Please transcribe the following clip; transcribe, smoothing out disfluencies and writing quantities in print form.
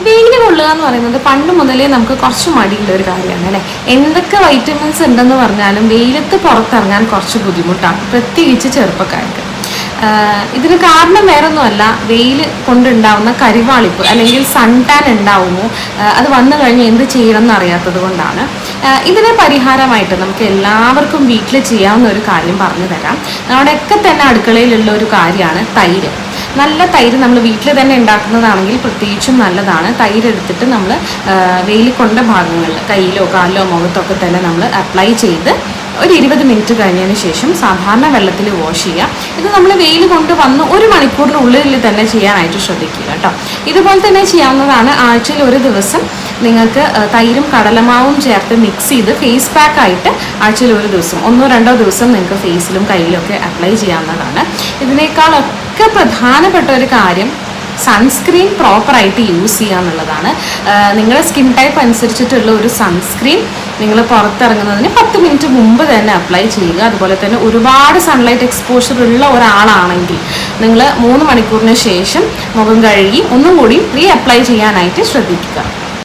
വെയിൽ കൊള്ളുക എന്ന് പറയുന്നത് പണ്ട് മുതലേ നമുക്ക് കുറച്ച് മടിയുള്ള ഒരു കാര്യമാണ് അല്ലേ. എന്തൊക്കെ വൈറ്റമിൻസ് ഉണ്ടെന്ന് പറഞ്ഞാലും വെയിലത്ത് പുറത്തിറങ്ങാൻ കുറച്ച് ബുദ്ധിമുട്ടാണ്, പ്രത്യേകിച്ച് ചെറുപ്പക്കാർക്ക്. ഇതിന് കാരണം വേറൊന്നുമല്ല, വെയിൽ കൊണ്ടുണ്ടാവുന്ന കരിവാളിപ്പ് അല്ലെങ്കിൽ സൺ ടാൻ ഉണ്ടാവുമോ, അത് വന്നു കഴിഞ്ഞ് എന്ത് ചെയ്യണം എന്ന് അറിയാത്തത് കൊണ്ടാണ്. ഇതിന് പരിഹാരമായിട്ട് നമുക്ക് എല്ലാവർക്കും വീട്ടിൽ ചെയ്യാവുന്ന ഒരു കാര്യം പറഞ്ഞു തരാം. നമ്മുടെയൊക്കെ തന്നെ അടുക്കളയിലുള്ള ഒരു കാര്യമാണ് തൈര്. നല്ല തൈര് നമ്മൾ വീട്ടിൽ തന്നെ ഉണ്ടാക്കുന്നതാണെങ്കിൽ പ്രത്യേകിച്ചും നല്ലതാണ്. തൈര് എടുത്തിട്ട് നമ്മൾ വെയിൽ കൊണ്ട ഭാഗങ്ങളിൽ കയ്യിലോ കാലിലോ മുഖത്തൊക്കെ തന്നെ നമ്മൾ അപ്ലൈ ചെയ്ത് ഒരു 20 മിനിറ്റ് കഴിഞ്ഞതിന് ശേഷം സാധാരണ വെള്ളത്തിൽ വാഷ് ചെയ്യുക. ഇത് നമ്മൾ വെയിൽ കൊണ്ട് വന്ന് 1 മണിക്കൂറിനുള്ളിൽ തന്നെ ചെയ്യാനായിട്ട് ശ്രദ്ധിക്കുക കേട്ടോ. ഇതുപോലെ തന്നെ ചെയ്യാവുന്നതാണ്. ആഴ്ചയിൽ ഒരു ദിവസം നിങ്ങൾക്ക് തൈരും കടലമാവും ചേർത്ത് മിക്സ് ചെയ്ത് ഫേസ് പാക്ക് ആയിട്ട് ആഴ്ചയിൽ ഒരു ദിവസം 1-2 ദിവസം നിങ്ങൾക്ക് ഫേസിലും കയ്യിലൊക്കെ അപ്ലൈ ചെയ്യാവുന്നതാണ്. ഇതിനേക്കാളൊക്കെ പ്രധാനപ്പെട്ട ഒരു കാര്യം സൺസ്ക്രീൻ പ്രോപ്പറായിട്ട് യൂസ് ചെയ്യുക എന്നുള്ളതാണ്. നിങ്ങളുടെ സ്കിൻ ടൈപ്പ് അനുസരിച്ചിട്ടുള്ള ഒരു സൺസ്ക്രീൻ നിങ്ങൾ പുറത്തിറങ്ങുന്നതിന് 10 മിനിറ്റ് മുമ്പ് തന്നെ അപ്ലൈ ചെയ്യുക. അതുപോലെ തന്നെ ഒരുപാട് സൺലൈറ്റ് എക്സ്പോഷർ ഉള്ള ഒരാളാണെങ്കിൽ നിങ്ങൾ 3 മണിക്കൂറിന് ശേഷം മുഖം കഴുകി ഒന്നും കൂടി റീ അപ്ലൈ ചെയ്യാനായിട്ട് ശ്രദ്ധിക്കുക.